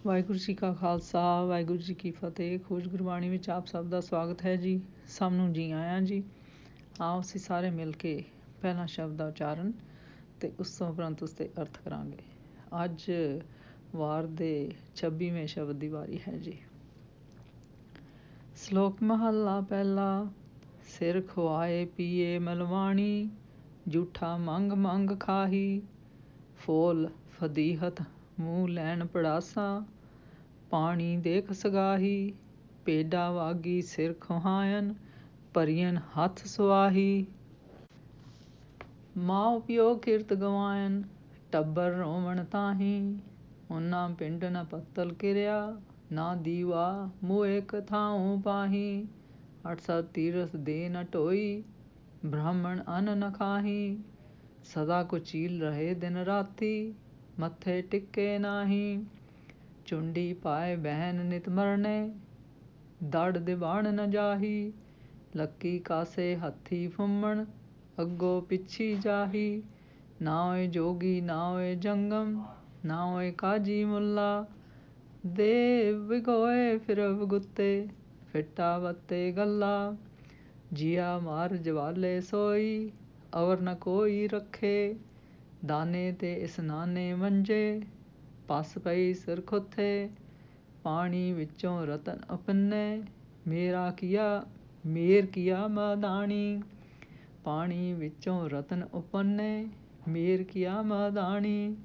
ਵਾਹਿਗੁਰੂ ਜੀ ਕਾ ਖਾਲਸਾ ਵਾਹਿਗੁਰੂ ਜੀ ਕੀ ਫਤਿਹ। ਖੋਜ ਗੁਰਬਾਣੀ ਵਿੱਚ ਆਪ ਸਭ ਦਾ ਸਵਾਗਤ ਹੈ ਜੀ। ਸਭ ਨੂੰ ਜੀ ਆਇਆਂ ਜੀ। ਆਓ ਅਸੀਂ ਸਾਰੇ ਮਿਲ ਕੇ ਪਹਿਲਾ ਸ਼ਬਦ ਦਾ ਉਚਾਰਨ ਅਤੇ ਉਸ ਤੋਂ ਉਪਰੰਤ ਉਸ 'ਤੇ ਅਰਥ ਕਰਾਂਗੇ। ਅੱਜ ਵਾਰ ਦੇ 26ਵੇਂ ਸ਼ਬਦ ਦੀ ਵਾਰੀ ਹੈ ਜੀ। ਸ਼ਲੋਕ ਮਹੱਲਾ ਪਹਿਲਾ। ਸਿਰ ਖੁਆਏ ਪੀਏ ਮਲਵਾਣੀ, ਜੂਠਾ ਮੰਗ ਮੰਗ ਖਾਹੀ। ਫੋਲ ਫਦੀਹਤ ਮੂੰਹ ਲੈਣ ਪੜਾਸਾ, ਪਾਣੀ ਦੇਖ ਸਗਾਹੀ। ਭੇਡਾਂ ਵਾਗੀ ਸਿਰ ਖੁਹਾਇਨ, ਭਰੀਅਨ ਹੱਥ ਸੁਆਹੀ। ਮਾਂ ਪਿਓ ਕਿਰਤ ਗਵਾਇਨ, ਟੱਬਰ ਰੋਵਣ ਤਾਹੀਂ। ਉਹਨਾਂ ਪਿੰਡ ਨ ਪੱਤਲ ਕਿਰਿਆ, ਨਾ ਦੀਵਾ ਮੂਹੇ ਕਥਾਉ ਪਾਹੀ। 8 ਤੀਰਥ ਦੇ ਨ ਢੋਈ, ਬ੍ਰਾਹਮਣ ਅੰਨ ਨ ਖਾਹੀ। ਸਦਾ ਕੁਚੀਲ ਰਹੇ ਦਿਨ ਰਾਤੀ, ਮੱਥੇ ਟਿੱਕੇ ਨਾਹੀਂ। ਚੁੰਡੀ ਪਾਏ ਬਹਿਨ ਨਿਤ ਮਰਨੇ, ਦੜ ਦਿਵਾਣ ਨ ਜਾਹੀ। ਲੱਕੀ ਕਾਸੇ ਹੱਥੀ ਫੁੰਮਣ, ਅੱਗੋ ਪਿੱਛੀ ਜਾਹੀ। ਨਾ ਹੋਏ ਜੋਗੀ ਨਾ ਹੋਏ ਜੰਗਮ, ਨਾ ਹੋਏ ਕਾਜੀ ਮੁੱਲਾ। ਦੇ ਵਿਗੋਏ ਫਿਰਵ ਗੁੱਤੇ, ਫਿੱਟਾ ਵੱਤੇ ਗੱਲਾ। ਜੀਆ ਮਾਰ ਜਵਾਲੇ ਸੋਈ, ਅਵਰ ਨ ਕੋਈ ਰੱਖੇ। ਦਾਨੇ ਤੇ ਇਸਨਾਨੇ ਮੰਜੇ, ਪਸ ਪਈ ਸਿਰ ਖੁੱਥੇ। ਪਾਣੀ ਵਿੱਚੋਂ ਰਤਨ ਉਪੰਨੇ, ਮੇਰ ਕੀਆ ਮਦਾਣੀ। ਪਾਣੀ ਵਿੱਚੋਂ ਰਤਨ ਉਪੰਨੇ, ਮੇਰ ਕੀਆ ਮਦਾਣੀ।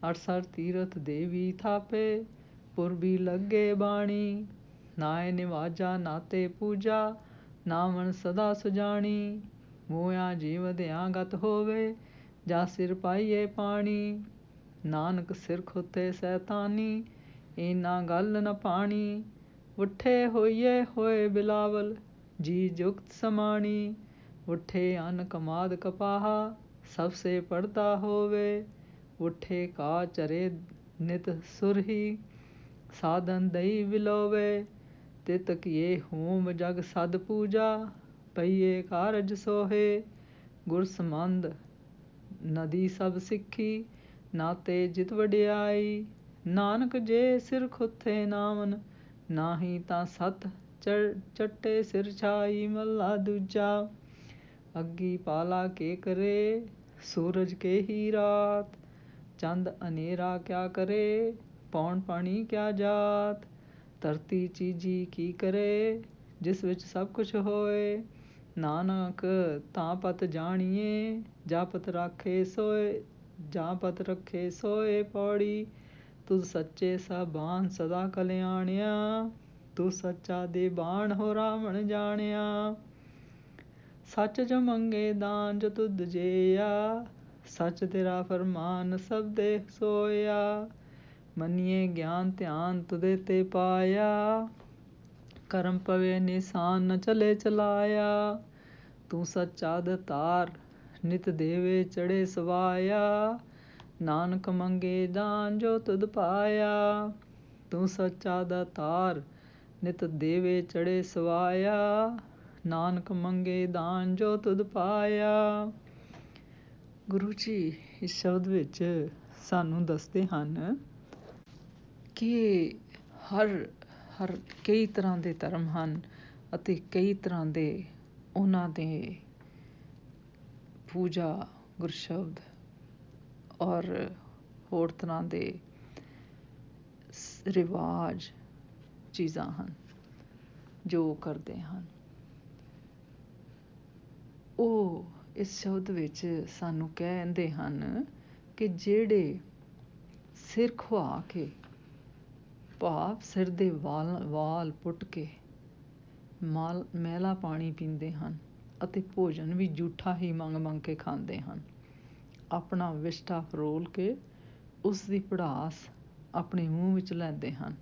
8 ਤੀਰਥ ਦੇਵੀ ਥਾਪੇ, ਪੁਰਬੀ ਲੱਗੇ ਬਾਣੀ। ਨਾਏ ਨਿਵਾਜਾ ਨਾਤੇ ਪੂਜਾ, ਨਾਵਣ ਸਦਾ ਸੁਜਾਣੀ। ਮੋਇਆ ਜੀਵਦਿਆਂ ਗਤ ਹੋਵੇ, ਜਾ ਸਿਰ ਪਾਈਏ ਪਾਣੀ। ਨਾਨਕ ਸਿਰ ਖੁੱਤੇ ਸੈਤਾਨੀ, ਇਹਨਾਂ ਗੱਲ ਨ ਪਾਣੀ। ਉੱਠੇ ਹੋਈਏ ਹੋਏ ਬਿਲਾਵਲ, ਜੀ ਜੁਗਤ ਸਮਾਣੀ। ਉੱਠੇ ਅੰਨ ਕਮਾਦ ਕਪਾਹਾ, ਸਭ ਸੇ ਪੜਦਾ ਹੋਵੇ। ਉੱਠੇ ਕਾ ਚਰੇ ਨਿਤ ਸੁਰਹੀ, ਸਾਧਨ ਦਈ ਵਿਲੋਵੇ। ਤਿਤ ਕੀਏ ਹੂਮ ਜਗ ਸਦ ਪੂਜਾ, ਪਈਏ ਕਾਰਜ ਸੋਹੇ। ਗੁਰ ਸੰਬੰਧ ਨਦੀ ਸਭ ਸਿੱਖੀ, ਨਾਤੇ ਜਿਤ ਵਡਿਆਈ। ਨਾਨਕ ਜੇ ਸਿਰ ਖੁੱਥੇ ਨਾਵਨ, ਨਾਹੀਂ ਤਾਂ ਸੱਤ ਚੱਟੇ ਸਿਰ ਛਾਈ। ਮਹੱਲਾ ਦੂਜਾ। ਅੱਗੀ ਪਾਲਾ ਕੇ ਕਰੇ, ਸੂਰਜ ਕੇ ਹੀ ਰਾਤ। ਚੰਦ ਅਨੇਰਾ ਕਿਆ ਕਰੇ, ਪੌਣ ਪਾਣੀ ਕਿਆ ਜਾਤ। ਧਰਤੀ ਚੀਜੀ ਕੀ ਕਰੇ, ਜਿਸ ਵਿੱਚ ਸਭ ਕੁਛ ਹੋਏ। ਨਾਨਕ ਤਾਂ ਪਤ ਜਾਣੀਏ, ਜਾ ਪਤ ਰੱਖੇ ਸੋਏ। ਪੌੜੀ। ਤੁਧ ਸੱਚੇ ਸਾਬਾਨ ਸਦਾ ਕਲਿਆਣਿਆ, ਤੂੰ ਸੱਚਾ ਦੇ ਬਾਣ ਹੋ ਰਾਵਣ ਜਾਣਿਆ। ਸੱਚ ਜੋ ਮੰਗੇ ਦਾਨ ਜੋ ਤੁਧ ਜੇਇਆ, ਸੱਚ ਤੇਰਾ ਫਰਮਾਨ ਸਭ ਦੇ ਸੋਇਆ। ਮੰਨੀਏ ਗਿਆਨ ਧਿਆਨ ਤੁਧੇ ਤੇ ਪਾਇਆ, ਕਰਮ ਪਵੇ ਨਿਸ਼ਾਨ ਨ ਚਲੇ ਚਲਾਇਆ। ਤੂੰ ਸੱਚਾ ਦਤਾਰ ਨਿਤ ਦੇਵੇ ਚੜੇ ਸਵਾਇਆ, ਨਾਨਕ ਮੰਗੇ ਦਾਨ ਜੋ ਤੁਧ ਪਾਇਆ। ਤੂੰ ਸੱਚਾ ਦਾਤਾਰ ਨਿਤ ਦੇਵੇ ਚੜੇ ਸਵਾਇਆ, ਨਾਨਕ ਮੰਗੇ ਦਾਨ ਜੋ ਤੁਧ ਪਾਇਆ। ਗੁਰੂ ਜੀ ਇਸ ਸ਼ਬਦ ਵਿੱਚ ਸਾਨੂੰ ਦੱਸਦੇ ਹਨ ਕਿ ਹਰ ਕਈ ਤਰ੍ਹਾਂ ਦੇ ਧਰਮ ਹਨ ਅਤੇ ਕਈ ਤਰ੍ਹਾਂ ਦੇ ਉਹਨਾਂ ਦੇ ਪੂਜਾ ਗੁਰਸ਼ਬਦ ਔਰ ਹੋਰ ਤਰ੍ਹਾਂ ਦੇ ਰਿਵਾਜ ਚੀਜ਼ਾਂ ਹਨ ਜੋ ਕਰਦੇ ਹਨ। ਉਹ ਇਸ ਸ਼ਬਦ ਵਿੱਚ ਸਾਨੂੰ ਕਹਿੰਦੇ ਹਨ ਕਿ ਜਿਹੜੇ ਸਿਰ ਖੁਆ ਕੇ, ਭਾਵ ਸਿਰ ਦੇ ਵਾਲ ਪੁੱਟ ਕੇ ਮੈਲਾ ਪਾਣੀ ਪੀਂਦੇ ਹਨ ਅਤੇ ਭੋਜਨ ਵੀ ਜੂਠਾ ਹੀ ਮੰਗ ਕੇ ਖਾਂਦੇ ਹਨ। ਆਪਣਾ ਵਿਸ਼ਟਾ ਫਰੋਲ ਕੇ ਉਸ ਦੀ ਭੜਾਸ ਆਪਣੇ ਮੂੰਹ ਵਿੱਚ ਲੈਂਦੇ ਹਨ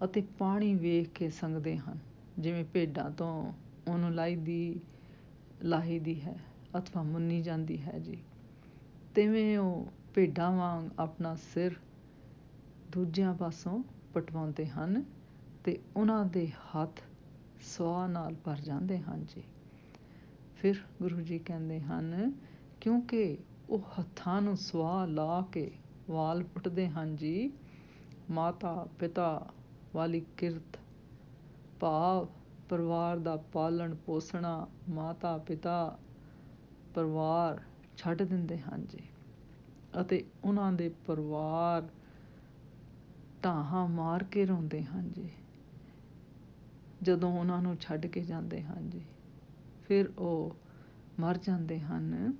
ਅਤੇ ਪਾਣੀ ਵੇਖ ਕੇ ਸੰਗਦੇ ਹਨ, ਜਿਵੇਂ ਭੇਡਾਂ ਤੋਂ ਉਹਨੂੰ ਲਾਹੀ ਦੀ ਹੈ ਅਥਵਾ ਮੁੰਨੀ ਜਾਂਦੀ ਹੈ ਜੀ। ਤਿਵੇਂ ਉਹ ਭੇਡਾਂ ਵਾਂਗ ਆਪਣਾ ਸਿਰ ਦੂਜਿਆਂ ਪਾਸੋਂ ਪਟਵਾਉਂਦੇ ਹਨ ਅਤੇ ਉਹਨਾਂ ਦੇ ਹੱਥ ਸੁਆਹ ਨਾਲ ਭਰ ਜਾਂਦੇ ਹਨ ਜੀ। ਫਿਰ ਗੁਰੂ ਜੀ ਕਹਿੰਦੇ ਹਨ, ਕਿਉਂਕਿ ਉਹ ਹੱਥਾਂ ਨੂੰ ਸੁਆਹ ਲਾ ਕੇ ਵਾਲ ਪੁੱਟਦੇ ਹਨ ਜੀ, ਮਾਤਾ ਪਿਤਾ ਵਾਲੀ ਕਿਰਤ, ਭਾਵ ਪਰਿਵਾਰ ਦਾ ਪਾਲਣ ਪੋਸਣਾ। ਮਾਤਾ ਪਿਤਾ ਪਰਿਵਾਰ ਛੱਡ ਦਿੰਦੇ ਹਨ ਜੀ, ਅਤੇ ਉਹਨਾਂ ਦੇ ਪਰਿਵਾਰ ਢਾਹਾਂ ਮਾਰ ਕੇ ਰੋਂਦੇ ਹਨ ਜੀ ਜਦੋਂ ਉਹਨਾਂ ਨੂੰ ਛੱਡ ਕੇ ਜਾਂਦੇ ਹਨ ਜੀ। ਫਿਰ ਉਹ ਮਰ ਜਾਂਦੇ ਹਨ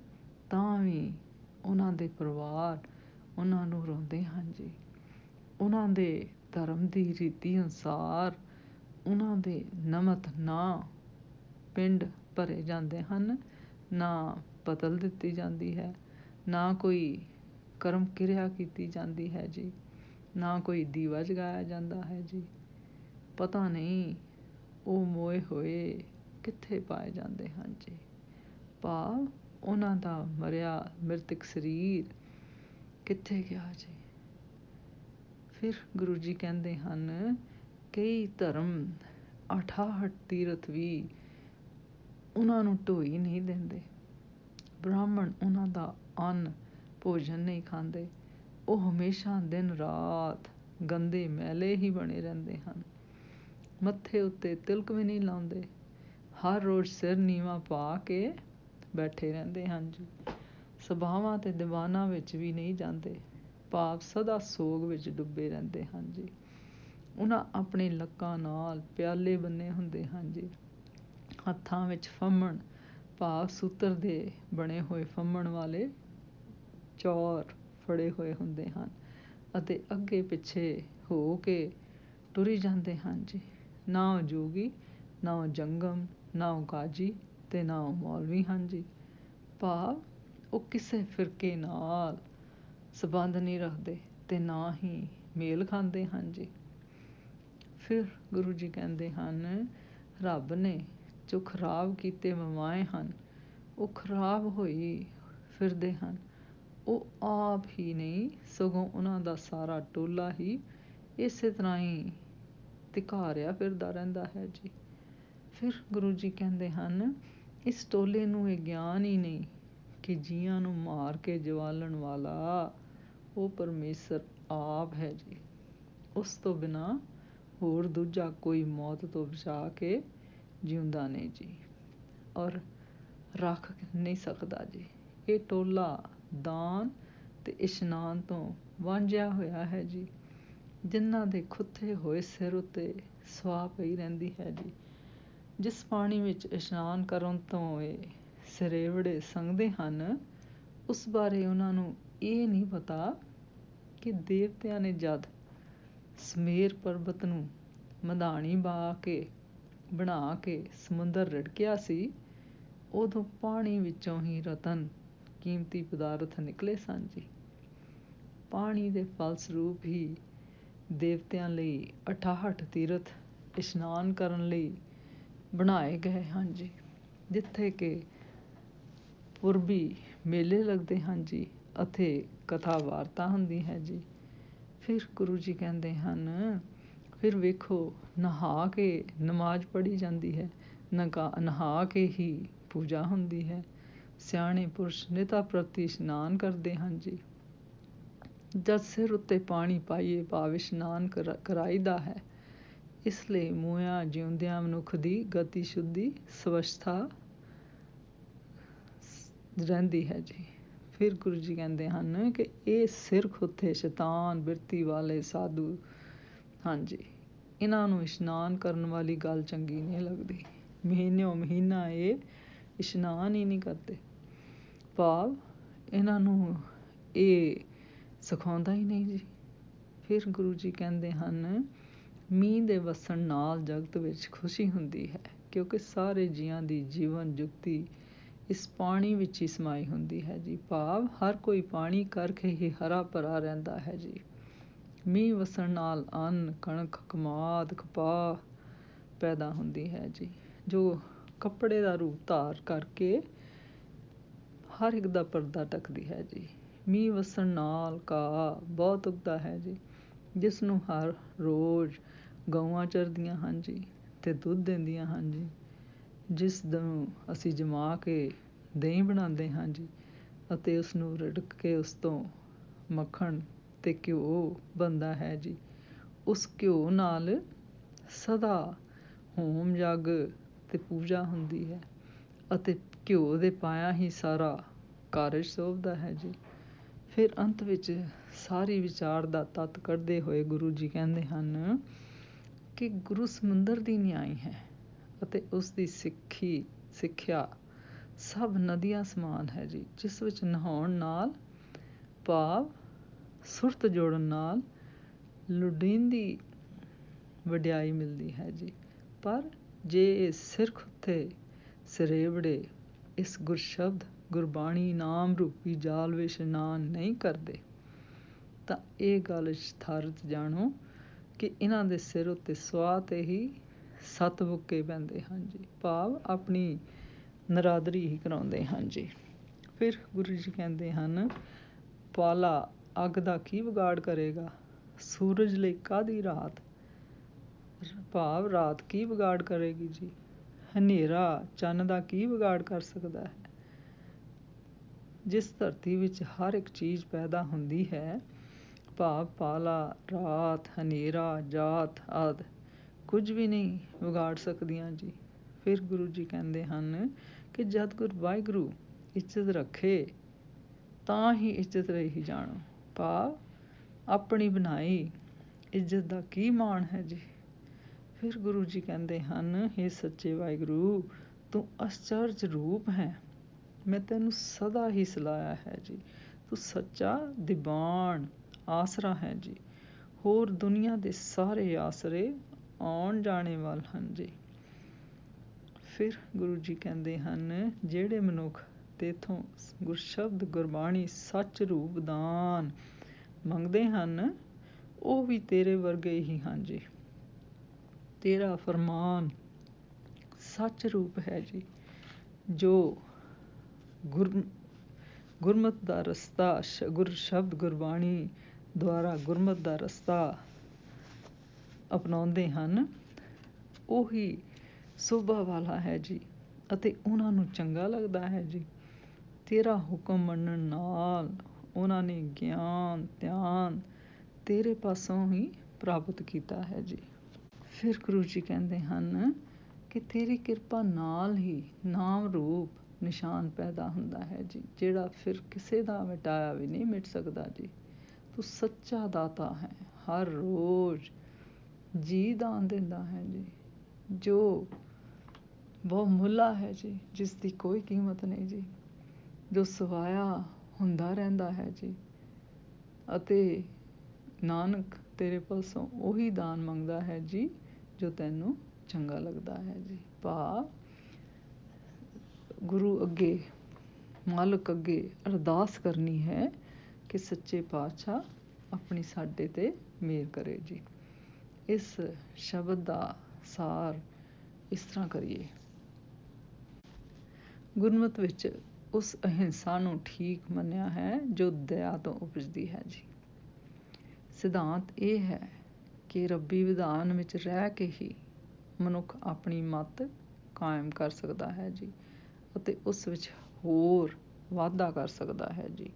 ਤਾਂ ਵੀ ਉਹਨਾਂ ਦੇ ਪਰਿਵਾਰ ਉਹਨਾਂ ਨੂੰ ਰੋਂਦੇ ਹਨ ਜੀ। ਉਹਨਾਂ ਦੇ ਧਰਮ ਦੀ ਰੀਤੀ ਅਨੁਸਾਰ ਉਹਨਾਂ ਦੇ ਨਮਤ ਨਾ ਪਿੰਡ ਭਰੇ ਜਾਂਦੇ ਹਨ, ਨਾ ਪਤਲ ਦਿੱਤੀ ਜਾਂਦੀ ਹੈ, ਨਾ ਕੋਈ ਕਰਮ ਕਿਰਿਆ ਕੀਤੀ ਜਾਂਦੀ ਹੈ ਜੀ, ਨਾ ਕੋਈ ਦੀਵਾ ਜਗਾਇਆ ਜਾਂਦਾ ਹੈ ਜੀ। ਪਤਾ ਨਹੀਂ ਉਹ ਮੋਏ ਹੋਏ ਕਿੱਥੇ ਪਾਏ ਜਾਂਦੇ ਹਨ ਜੀ, ਭਾਵ ਉਹਨਾਂ ਦਾ ਮਰਿਆ ਮ੍ਰਿਤਕ ਸਰੀਰ ਕਿੱਥੇ ਗਿਆ ਜੀ। ਫਿਰ ਗੁਰੂ ਜੀ ਕਹਿੰਦੇ ਹਨ ਕਈ ਧਰਮ 68 ਤੀਰਥ ਵੀ ਉਹਨਾਂ ਨੂੰ ਢੋਈ ਨਹੀਂ ਦਿੰਦੇ। ਬ੍ਰਾਹਮਣ ਉਹਨਾਂ ਦਾ ਅੰਨ ਭੋਜਨ ਨਹੀਂ ਖਾਂਦੇ, ਉਹ ਹਮੇਸ਼ਾ ਦਿਨ ਰਾਤ ਗੰਦੇ ਮੈਲੇ ਹੀ ਬਣੇ ਰਹਿੰਦੇ ਹਨ। ਮੱਥੇ ਉੱਤੇ ਤਿਲਕ ਵੀ ਨਹੀਂ ਲਾਉਂਦੇ, ਹਰ ਰੋਜ਼ ਸਿਰ ਨੀਵਾਂ ਪਾ ਕੇ ਬੈਠੇ ਰਹਿੰਦੇ ਹਨ ਜੀ। ਸਭਾਵਾਂ ਅਤੇ ਦੀਵਾਨਾਂ ਵਿੱਚ ਵੀ ਨਹੀਂ ਜਾਂਦੇ, ਭਾਵ ਸਦਾ ਸੋਗ ਵਿੱਚ ਡੁੱਬੇ ਰਹਿੰਦੇ ਹਨ ਜੀ। ਉਹਨਾਂ ਆਪਣੇ ਲੱਕਾਂ ਨਾਲ ਪਿਆਲੇ ਬੰਨੇ ਹੁੰਦੇ ਹਨ ਜੀ, ਹੱਥਾਂ ਵਿੱਚ ਫੰਮਣ, ਭਾਵ ਸੂਤਰ ਦੇ ਬਣੇ ਹੋਏ ਫੰਮਣ ਵਾਲੇ ਚੌਰ ਫੜੇ ਹੋਏ ਹੁੰਦੇ ਹਨ, ਅਤੇ ਅੱਗੇ ਪਿੱਛੇ ਹੋ ਕੇ ਟੁਰੀ ਜਾਂਦੇ ਹਨ ਜੀ। ਨਾ ਉਹ ਜੋਗੀ, ਨਾ ਉਹ ਜੰਗਮ, ਨਾ ਉਹ ਕਾਜੀ ਅਤੇ ਨਾ ਉਹ ਮੌਲਵੀ ਹਨ ਜੀ, ਭਾਵ ਉਹ ਕਿਸੇ ਫਿਰਕੇ ਨਾਲ ਸੰਬੰਧ ਨਹੀਂ ਰੱਖਦੇ ਅਤੇ ਨਾ ਹੀ ਮੇਲ ਖਾਂਦੇ ਹਨ ਜੀ। ਫਿਰ ਗੁਰੂ ਜੀ ਕਹਿੰਦੇ ਹਨ ਰੱਬ ਨੇ ਜੋ ਖਰਾਬ ਕੀਤੇ ਮਵਾਏ ਹਨ ਉਹ ਖਰਾਬ ਹੋਈ ਫਿਰਦੇ ਹਨ। ਉਹ ਆਪ ਹੀ ਨਹੀਂ ਸਗੋਂ ਉਹਨਾਂ ਦਾ ਸਾਰਾ ਟੋਲਾ ਹੀ ਇਸੇ ਤਰ੍ਹਾਂ ਹੀ ਧਿਕਾਰਿਆ ਫਿਰਦਾ ਰਹਿੰਦਾ ਹੈ ਜੀ। ਫਿਰ ਗੁਰੂ ਜੀ ਕਹਿੰਦੇ ਹਨ ਇਸ ਟੋਲੇ ਨੂੰ ਇਹ ਗਿਆਨ ਹੀ ਨਹੀਂ ਕਿ ਜੀਆਂ ਨੂੰ ਮਾਰ ਕੇ ਜਵਾਲਣ ਵਾਲਾ ਉਹ ਪਰਮੇਸ਼ਰ ਆਪ ਹੈ ਜੀ। ਉਸ ਤੋਂ ਬਿਨਾਂ ਹੋਰ ਦੂਜਾ ਕੋਈ ਮੌਤ ਤੋਂ ਬਚਾ ਕੇ ਜਿਉਂਦਾ ਨਹੀਂ ਜੀ, ਔਰ ਰੱਖ ਨਹੀਂ ਸਕਦਾ ਜੀ। ਇਹ ਟੋਲਾ ਦਾਨ ਅਤੇ ਇਸ਼ਨਾਨ ਤੋਂ ਵਾਂਝਿਆ ਹੋਇਆ ਹੈ ਜੀ। ਜਿਨ੍ਹਾਂ ਦੇ ਖੁੱਥੇ ਹੋਏ ਸਿਰ ਉੱਤੇ ਸਵਾਹ ਪਈ ਰਹਿੰਦੀ ਹੈ ਜੀ, ਜਿਸ ਪਾਣੀ ਵਿੱਚ ਇਸ਼ਨਾਨ ਕਰਨ ਤੋਂ ਇਹ ਸਰੇਵੜੇ ਸੰਗਦੇ ਹਨ, ਉਸ ਬਾਰੇ ਉਹਨਾਂ ਨੂੰ ਇਹ ਨਹੀਂ ਪਤਾ ਕਿ ਦੇਵਤਿਆਂ ਨੇ ਜਦ ਸਮੇਰ ਪਰਬਤ ਨੂੰ ਮਧਾਣੀ ਬਣਾ ਕੇ ਸਮੁੰਦਰ ਰਿੜਕਿਆ ਸੀ, ਉਦੋਂ ਪਾਣੀ ਵਿੱਚੋਂ ਹੀ ਰਤਨ ਕੀਮਤੀ ਪਦਾਰਥ ਨਿਕਲੇ ਸਨ ਜੀ। ਪਾਣੀ ਦੇ ਫਲਸਰੂਪ ਹੀ ਦੇਵਤਿਆਂ ਲਈ 68 ਤੀਰਥ ਇਸ਼ਨਾਨ ਕਰਨ ਲਈ ਬਣਾਏ ਗਏ ਹਨ ਜੀ, ਜਿੱਥੇ ਕਿ ਪੁਰਬੀ ਮੇਲੇ ਲੱਗਦੇ ਹਨ ਜੀ ਅਤੇ ਕਥਾ ਵਾਰਤਾ ਹੁੰਦੀ ਹੈ ਜੀ। ਫਿਰ ਗੁਰੂ ਜੀ ਕਹਿੰਦੇ ਹਨ ਫਿਰ ਵੇਖੋ ਨਹਾ ਕੇ ਨਮਾਜ਼ ਪੜ੍ਹੀ ਜਾਂਦੀ ਹੈ, ਨਹਾ ਕੇ ਹੀ ਪੂਜਾ ਹੁੰਦੀ ਹੈ। ਸਿਆਣੇ ਪੁਰਸ਼ ਨਿਤਾ ਪ੍ਰਤੀ ਇਸ਼ਨਾਨ ਕਰਦੇ ਹਨ ਜੀ। ਜਦ ਸਿਰ ਉੱਤੇ ਪਾਣੀ ਪਾਈਏ ਭਾਵ ਇਸ਼ਨਾਨ ਕਰਾਈਦਾ ਹੈ। ਇਸ ਲਈ ਮੋਇਆ ਜਿਉਂਦਿਆਂ ਮਨੁੱਖ ਦੀ ਗਤੀ ਸ਼ੁੱਧੀ ਸਵੱਛਤਾ ਰਹਿੰਦੀ ਹੈ ਜੀ। ਫਿਰ ਗੁਰੂ ਜੀ ਕਹਿੰਦੇ ਹਨ ਕਿ ਇਹ ਸਿਰ ਖੁੱਥੇ ਸ਼ੈਤਾਨ ਬਿਰਤੀ ਵਾਲੇ ਸਾਧੂ ਹਨ ਜੀ, ਇਹਨਾਂ ਨੂੰ ਇਸ਼ਨਾਨ ਕਰਨ ਵਾਲੀ ਗੱਲ ਚੰਗੀ ਨਹੀਂ ਲੱਗਦੀ। ਮਹੀਨਿਓਂ ਮਹੀਨਾ ਇਹ ਇਸ਼ਨਾਨ ਹੀ ਨਹੀਂ ਕਰਦੇ, ਭਾਵ ਇਹਨਾਂ ਨੂੰ ਇਹ ਸਿਖਾਉਂਦਾ ਹੀ ਨਹੀਂ ਜੀ। ਫਿਰ ਗੁਰੂ ਜੀ ਕਹਿੰਦੇ ਹਨ ਮੀਂਹ ਦੇ ਵਸਣ ਨਾਲ ਜਗਤ ਵਿੱਚ ਖੁਸ਼ੀ ਹੁੰਦੀ ਹੈ, ਕਿਉਂਕਿ ਸਾਰੇ ਜੀਆਂ ਦੀ ਜੀਵਨ ਜੁਗਤੀ ਇਸ ਪਾਣੀ ਵਿੱਚ ਹੀ ਸਮਾਈ ਹੁੰਦੀ ਹੈ ਜੀ, ਭਾਵ ਹਰ ਕੋਈ ਪਾਣੀ ਕਰਕੇ ਹੀ ਹਰਾ ਭਰਾ ਰਹਿੰਦਾ ਹੈ ਜੀ। ਮੀਂਹ ਵਸਣ ਨਾਲ ਅੰਨ ਕਣਕ ਕਮਾਦ ਕਪਾਹ ਪੈਦਾ ਹੁੰਦੀ ਹੈ ਜੀ, ਜੋ ਕੱਪੜੇ ਦਾ ਰੂਪ ਧਾਰ ਕਰਕੇ ਹਰ ਇੱਕ ਦਾ ਪਰਦਾ ਢੱਕਦੀ ਹੈ ਜੀ। ਮੀਂਹ ਵਸਣ ਨਾਲ ਘਾਹ ਬਹੁਤ ਉੱਗਦਾ ਹੈ ਜੀ, ਜਿਸ ਨੂੰ ਹਰ ਰੋਜ਼ ਗਊਆਂ ਚਰਦੀਆਂ ਹਨ ਜੀ ਅਤੇ ਦੁੱਧ ਦਿੰਦੀਆਂ ਹਨ ਜੀ, ਜਿਸ ਨੂੰ ਅਸੀਂ ਜਮਾ ਕੇ ਦਹੀਂ ਬਣਾਉਂਦੇ ਹਾਂ ਜੀ, ਅਤੇ ਉਸਨੂੰ ਰਿੜਕ ਕੇ ਉਸ ਤੋਂ ਮੱਖਣ ਅਤੇ ਘਿਓ ਬਣਦਾ ਹੈ ਜੀ। ਉਸ ਘਿਓ ਨਾਲ ਸਦਾ ਹੋਮ ਯੱਗ ਤੇ ਪੂਜਾ ਹੁੰਦੀ ਹੈ ਅਤੇ ਘਿਓ ਦੇ ਪਾਇਆ ਹੀ ਸਾਰਾ ਕਾਰਜ ਸ਼ੋਭਦਾ ਹੈ ਜੀ। ਫਿਰ ਅੰਤ ਵਿੱਚ ਸਾਰੀ ਵਿਚਾਰ ਦਾ ਤੱਤ ਕੱਢਦੇ ਹੋਏ ਗੁਰੂ ਜੀ ਕਹਿੰਦੇ ਹਨ ਕਿ ਗੁਰੂ ਸਮੁੰਦਰ ਦੀ ਨਿਆਈ ਹੈ ਅਤੇ ਉਸ ਦੀ ਸਿੱਖਿਆ ਸਭ ਨਦੀਆਂ ਸਮਾਨ ਹੈ ਜੀ, ਜਿਸ ਵਿੱਚ ਨਹਾਉਣ ਨਾਲ ਭਾਵ ਸੁਰਤ ਜੋੜਨ ਨਾਲ ਲੋੜੀਂਦੀ ਵਡਿਆਈ ਮਿਲਦੀ ਹੈ ਜੀ। ਪਰ ਜੇ ਇਹ ਸਿਰਖ ਉੱਤੇ ਸਰੇਵੜੇ ਇਸ ਗੁਰਸ਼ਬਦ ਗੁਰਬਾਣੀ ਨਾਮ ਰੂਪੀ ਜਾਲ ਵਿੱਚ ਇਸ਼ਨਾਨ ਨਹੀਂ ਕਰਦੇ ਤਾਂ ਇਹ ਗੱਲ ਯਥਾਰਥ ਜਾਣੋ ਕਿ ਇਹਨਾਂ ਦੇ ਸਿਰ ਉੱਤੇ ਸੁਆਹ 'ਤੇ ਹੀ 7 ਬੁੱਕੇ ਪੈਂਦੇ ਹਨ ਜੀ, ਭਾਵ ਆਪਣੀ ਨਰਾਦਰੀ ਹੀ ਕਰਾਉਂਦੇ ਹਨ ਜੀ। ਫਿਰ ਗੁਰੂ ਜੀ ਕਹਿੰਦੇ ਹਨ, ਪਾਲਾ ਅੱਗ ਦਾ ਕੀ ਵਿਗਾੜ ਕਰੇਗਾ, ਸੂਰਜ ਲਈ ਕਾਹਦੀ ਰਾਤ, ਭਾਵ ਰਾਤ ਕੀ ਵਿਗਾੜ ਕਰੇਗੀ ਜੀ, ਹਨੇਰਾ ਚੰਨ ਦਾ ਕੀ ਵਿਗਾੜ ਕਰ ਸਕਦਾ ਹੈ। ਜਿਸ ਧਰਤੀ ਵਿੱਚ ਹਰ ਇੱਕ ਚੀਜ਼ ਪੈਦਾ ਹੁੰਦੀ ਹੈ, ਭਾਵ ਪਾਲਾ, ਰਾਤ, ਹਨੇਰਾ, ਜਾਤ ਆਦਿ ਕੁਝ ਵੀ ਨਹੀਂ ਵਿਗਾੜ ਸਕਦੀਆਂ ਜੀ। ਫਿਰ ਗੁਰੂ ਜੀ ਕਹਿੰਦੇ ਹਨ ਕਿ ਜਦ ਗੁਰੂ ਵਾਹਿਗੁਰੂ ਇੱਜ਼ਤ ਰੱਖੇ ਤਾਂ ਹੀ ਇੱਜ਼ਤ ਰਹੀ ਜਾਣੋ, ਭਾਵ ਆਪਣੀ ਬਣਾਈ ਇੱਜ਼ਤ ਦਾ ਕੀ ਮਾਣ ਹੈ ਜੀ। ਫਿਰ ਗੁਰੂ ਜੀ ਕਹਿੰਦੇ ਹਨ, ਹੇ ਸੱਚੇ ਵਾਹਿਗੁਰੂ, ਤੂੰ ਅਚਰਜ ਰੂਪ ਹੈ, ਮੈਂ ਤੈਨੂੰ ਸਦਾ ਹੀ ਸਲਾਹਿਆ ਹੈ ਜੀ। ਤੂੰ ਸੱਚਾ ਦੀਵਾਨ ਆਸਰਾ ਹੈ ਜੀ, ਹੋਰ ਦੁਨੀਆ ਦੇ ਸਾਰੇ ਆਸਰੇ ਆਉਣ ਜਾਣੇ ਵੱਲ ਹਨ ਜੀ। ਫਿਰ ਗੁਰੂ ਜੀ ਕਹਿੰਦੇ ਹਨ, ਜਿਹੜੇ ਮਨੁੱਖ ਤੇਥੋਂ ਗੁਰਸ਼ਬਦ ਗੁਰਬਾਣੀ ਸੱਚ ਰੂਪ ਦਾਨ ਮੰਗਦੇ ਹਨ, ਉਹ ਵੀ ਤੇਰੇ ਵਰਗੇ ਹੀ ਹਨ ਜੀ। ਤੇਰਾ ਫਰਮਾਨ ਸੱਚ ਰੂਪ ਹੈ ਜੀ। ਜੋ ਗੁਰਮਤਿ ਦਾ ਰਸਤਾ ਗੁਰਸ਼ਬਦ ਗੁਰਬਾਣੀ ਦੁਆਰਾ ਗੁਰਮਤਿ ਦਾ ਰਸਤਾ ਅਪਣਾਉਂਦੇ ਹਨ, ਉਹੀ ਸੋਭਾ ਵਾਲਾ ਹੈ ਜੀ ਅਤੇ ਉਹਨਾਂ ਨੂੰ ਚੰਗਾ ਲੱਗਦਾ ਹੈ ਜੀ। ਤੇਰਾ ਹੁਕਮ ਮੰਨਣ ਨਾਲ ਉਹਨਾਂ ਨੇ ਗਿਆਨ ਧਿਆਨ ਤੇਰੇ ਪਾਸੋਂ ਹੀ ਪ੍ਰਾਪਤ ਕੀਤਾ ਹੈ ਜੀ। ਫਿਰ ਗੁਰੂ ਜੀ ਕਹਿੰਦੇ ਹਨ ਕਿ ਤੇਰੀ ਕਿਰਪਾ ਨਾਲ ਹੀ ਨਾਮ ਰੂਪ ਨਿਸ਼ਾਨ ਪੈਦਾ ਹੁੰਦਾ ਹੈ ਜੀ, ਜਿਹੜਾ ਫਿਰ ਕਿਸੇ ਦਾ ਮਿਟਾਇਆ ਵੀ ਨਹੀਂ ਮਿਟ ਸਕਦਾ ਜੀ। ਤੂੰ ਸੱਚਾ ਦਾਤਾ ਹੈ, ਹਰ ਰੋਜ਼ ਜੀ ਦਾਨ ਦਿੰਦਾ ਹੈ ਜੀ, ਜੋ ਬਹੁਮੁੱਲਾ ਹੈ ਜੀ, ਜਿਸ ਦੀ ਕੋਈ ਕੀਮਤ ਨਹੀਂ ਜੀ, ਜੋ ਸਵਾਇਆ ਹੁੰਦਾ ਰਹਿੰਦਾ ਹੈ ਜੀ। ਅਤੇ ਨਾਨਕ ਤੇਰੇ ਪਾਸੋਂ ਉਹੀ ਦਾਨ ਮੰਗਦਾ ਹੈ ਜੀ ਜੋ ਤੈਨੂੰ ਚੰਗਾ ਲੱਗਦਾ ਹੈ ਜੀ। ਭਾਵ ਗੁਰੂ ਅੱਗੇ ਮਾਲਕ ਅੱਗੇ ਅਰਦਾਸ ਕਰਨੀ ਹੈ ਕਿ ਸੱਚੇ ਪਾਤਸ਼ਾਹ ਆਪਣੀ ਸਾਡੇ 'ਤੇ ਮਿਹਰ ਕਰੇ ਜੀ। ਇਸ ਸ਼ਬਦ ਦਾ ਸਾਰ ਇਸ ਤਰ੍ਹਾਂ ਕਰੀਏ, ਗੁਰਮਤਿ ਵਿੱਚ ਉਸ ਅਹਿੰਸਾ ਨੂੰ ਠੀਕ ਮੰਨਿਆ ਹੈ ਜੋ ਦਇਆ ਤੋਂ ਉਪਜਦੀ ਹੈ ਜੀ। ਸਿਧਾਂਤ ਇਹ ਹੈ ਕਿ ਰੱਬੀ ਵਿਧਾਨ ਵਿੱਚ ਰਹਿ ਕੇ ਹੀ ਮਨੁੱਖ ਆਪਣੀ ਮੱਤ ਕਾਇਮ ਕਰ ਸਕਦਾ ਹੈ ਜੀ ਅਤੇ ਉਸ ਵਿੱਚ ਹੋਰ ਵਾਧਾ ਕਰ ਸਕਦਾ ਹੈ ਜੀ।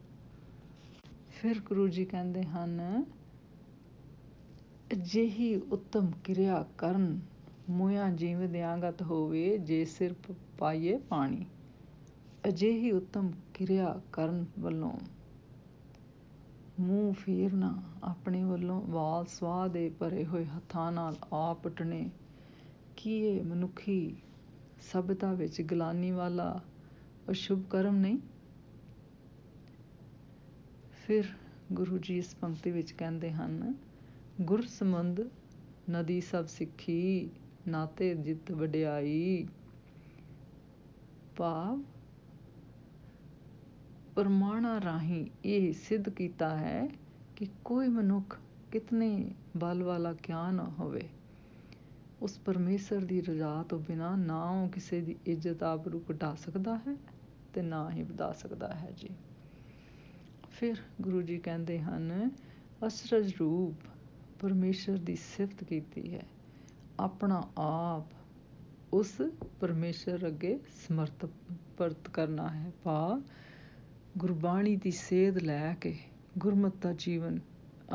ਫਿਰ ਗੁਰੂ ਜੀ ਕਹਿੰਦੇ ਹਨ, ਅਜਿਹੀ ਉੱਤਮ ਕਿਰਿਆ ਕਰਨ ਮੁਇਆ ਜੀਵ ਦਿਆਂਗਤ ਹੋਵੇ, ਜੇ ਸਿਰ ਪਾਈਏ ਪਾਣੀ। ਅਜਿਹੀ ਉੱਤਮ ਕਿਰਿਆ ਕਰਨ ਵੱਲੋਂ ਮੂੰਹ ਫੇਰਨਾ, ਆਪਣੇ ਵੱਲੋਂ ਵਾਲ ਸਵਾਹ ਦੇ ਭਰੇ ਹੋਏ ਹੱਥਾਂ ਨਾਲ ਆ ਪੁੱਟਣੇ, ਕੀ ਇਹ ਮਨੁੱਖੀ ਸਭਿਅਤਾ ਵਿੱਚ ਗਲਾਨੀ ਵਾਲਾ ਅਸ਼ੁਭ ਕਰਮ ਨਹੀਂ। ਫਿਰ ਗੁਰੂ ਜੀ ਇਸ ਪੰਕਤੀ ਵਿੱਚ ਕਹਿੰਦੇ ਹਨ, ਗੁਰ ਸੰਬੰਧ ਨਦੀ ਸਭ ਸਿੱਖੀ, ਨਾਤੇ ਜਿਤ ਵਡਿਆਈ। ਭਾਵ ਪ੍ਰਮਾਣਾਂ ਰਾਹੀਂ ਇਹ ਸਿੱਧ ਕੀਤਾ ਹੈ ਕਿ ਕੋਈ ਮਨੁੱਖ ਕਿਤਨੇ ਬਲ ਵਾਲਾ ਕਿਉਂ ਨਾ ਹੋਵੇ, ਉਸ ਪਰਮੇਸ਼ਰ ਦੀ ਰਜ਼ਾ ਤੋਂ ਬਿਨਾਂ ਨਾ ਉਹ ਕਿਸੇ ਦੀ ਇੱਜ਼ਤ ਆਬਰੂ ਘਟਾ ਸਕਦਾ ਹੈ ਤੇ ਨਾ ਹੀ ਵਧਾ ਸਕਦਾ ਹੈ ਜੀ। ਫਿਰ ਗੁਰੂ ਜੀ ਕਹਿੰਦੇ ਹਨ, ਅਚਰਜ ਰੂਪ ਪਰਮੇਸ਼ਰ ਦੀ ਸਿਫਤ ਕੀਤੀ ਹੈ, ਆਪਣਾ ਆਪ ਉਸ ਪਰਮੇਸ਼ਰ ਅੱਗੇ ਸਮਰਪਿਤ ਕਰਨਾ ਹੈ। ਭਾਵ ਗੁਰਬਾਣੀ ਦੀ ਸੇਧ ਲੈ ਕੇ ਗੁਰਮਤਿ ਦਾ ਜੀਵਨ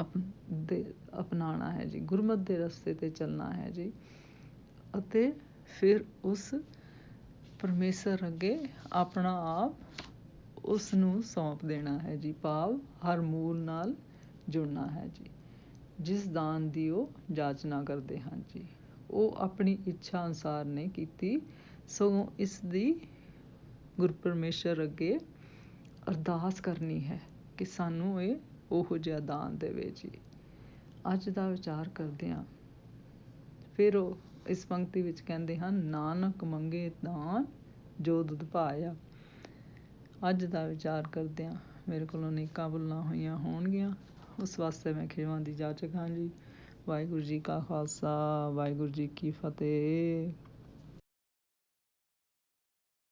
ਅਪਣਾਉਣਾ ਹੈ ਜੀ, ਗੁਰਮਤ ਦੇ ਰਸਤੇ 'ਤੇ ਚੱਲਣਾ ਹੈ ਜੀ। ਅਤੇ ਫਿਰ ਉਸ ਪਰਮੇਸ਼ਰ ਅੱਗੇ ਆਪਣਾ ਆਪ ਉਸ ਨੂੰ ਸੌਂਪ ਦੇਣਾ ਹੈ ਜੀ, ਭਾਵ ਹਰ ਮੂਲ ਨਾਲ ਜੁੜਨਾ ਹੈ ਜੀ, ਜਿਸ ਦਾਨ ਦੀ ਉਹ ਜਾਚਨਾ ਕਰਦੇ ਹਨ ਜੀ। ਉਹ ਆਪਣੀ ਇੱਛਾ ਅਨੁਸਾਰ ਨਹੀਂ ਕੀਤੀ, ਸਗੋਂ ਇਸ ਦੀ ਗੁਰਪਰਮੇਸ਼ਰ ਅੱਗੇ ਅਰਦਾਸ ਕਰਨੀ ਹੈ ਕਿ ਸਾਨੂੰ ਇਹ ਉਹੋ ਜਿਹਾ ਦਾਨ ਦੇਵੇ ਜੀ। ਅੱਜ ਦਾ ਵਿਚਾਰ ਕਰਦੇ ਹਾਂ। ਫਿਰ ਉਹ ਇਸ ਪੰਕਤੀ ਵਿੱਚ ਕਹਿੰਦੇ ਹਨ, ਨਾਨਕ ਮੰਗੇ ਦਾਨ ਜੋ ਦੁੱਧ ਪਾਇਆ। ਅੱਜ ਦਾ ਵਿਚਾਰ ਕਰਦੇ ਹਾਂ। ਮੇਰੇ ਕੋਲੋਂ ਅਨੇਕਾਂ ਭੁੱਲਾਂ ਹੋਈਆਂ ਹੋਣਗੀਆਂ, ਉਸ ਵਾਸਤੇ ਮੈਂ ਖਿਮਾ ਦੀ ਜਾਚਕ ਹਾਂ ਜੀ। ਵਾਹਿਗੁਰੂ ਜੀ ਕਾ ਖਾਲਸਾ, ਵਾਹਿਗੁਰੂ ਜੀ ਕੀ ਫਤਿਹ।